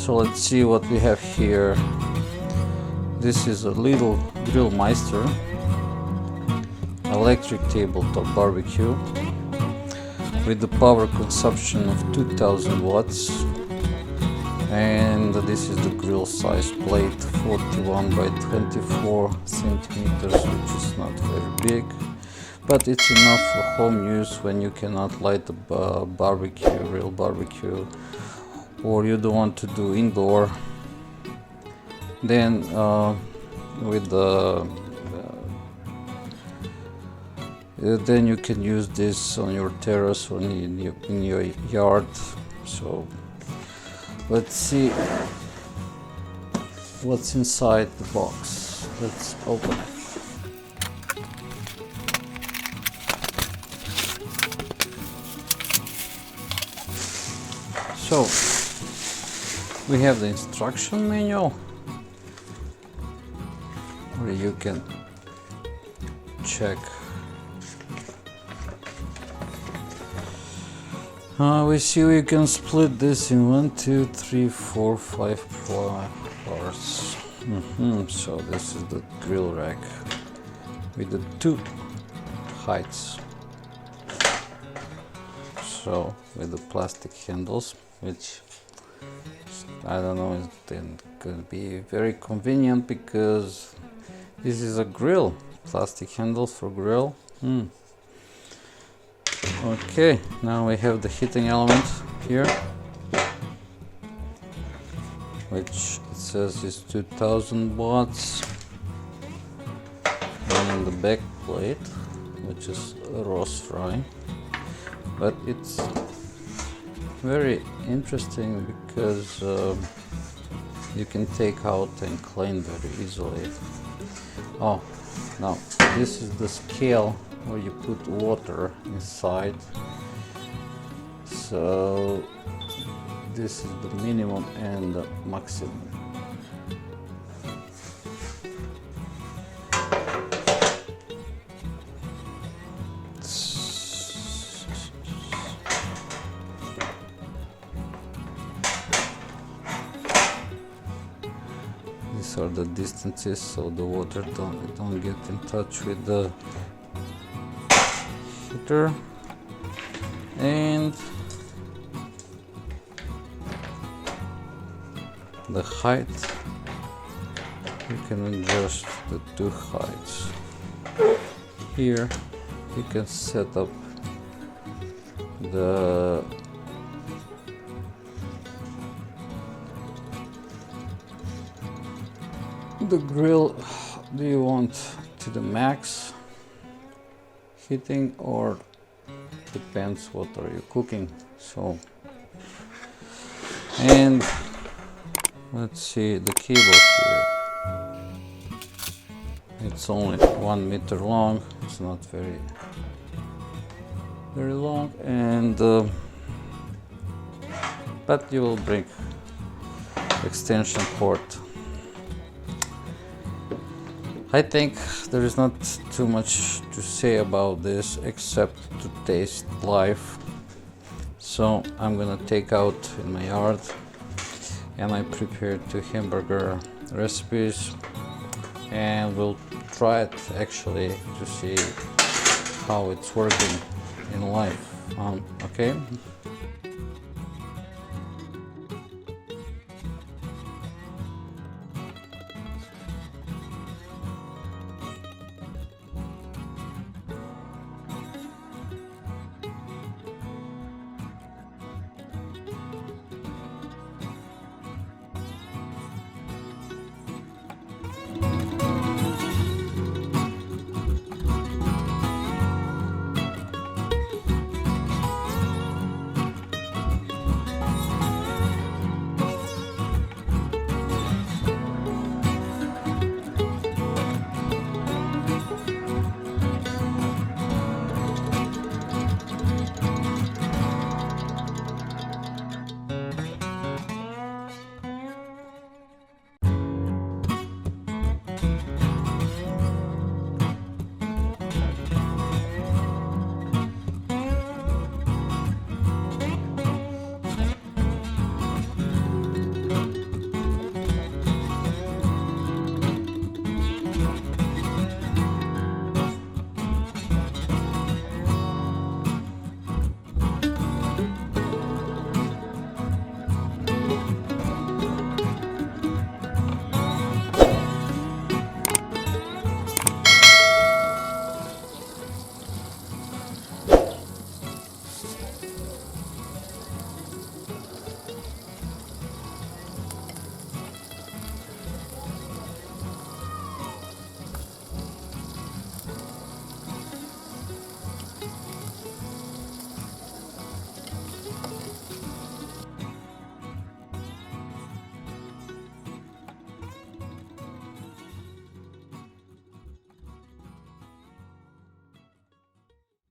So let's see what we have here. This is a Lidl Grill Meister electric tabletop barbecue with the power consumption of 2000 watts, and this is the grill size plate, 41 by 24 centimeters, which is not very big, but it's enough for home use when you cannot light a real barbecue, or you don't want to do indoor. Then with the then you can use this on your terrace or in your yard. So let's see what's inside the box. Let's open it. So we have the instruction manual where you can check. We see we can split this in 1, 2, 3, 4, 5 parts. So this is the grill rack with the 2 heights. So with the plastic handles, which I don't know, it could be very convenient because this is a grill, plastic handles for grill. Okay, now we have the heating element here, which it says is 2000 watts, and the back plate, which is a roast fry. But it's very interesting because you can take out and clean very easily. Oh, now this is the scale where you put water inside. So this is the minimum and the maximum. These are the distances, so the water don't get in touch with the heater. And the height, you can adjust the 2 heights. Here you can set up the grill. Do you want to the max heating, or depends what are you cooking? So, and let's see the cable here. It's only 1 meter long. It's not very long, and but you will bring extension cord. I think there is not too much to say about this except to taste live. So I'm gonna take out in my yard, and I prepared 2 hamburger recipes, and we'll try it actually to see how it's working in life. Okay.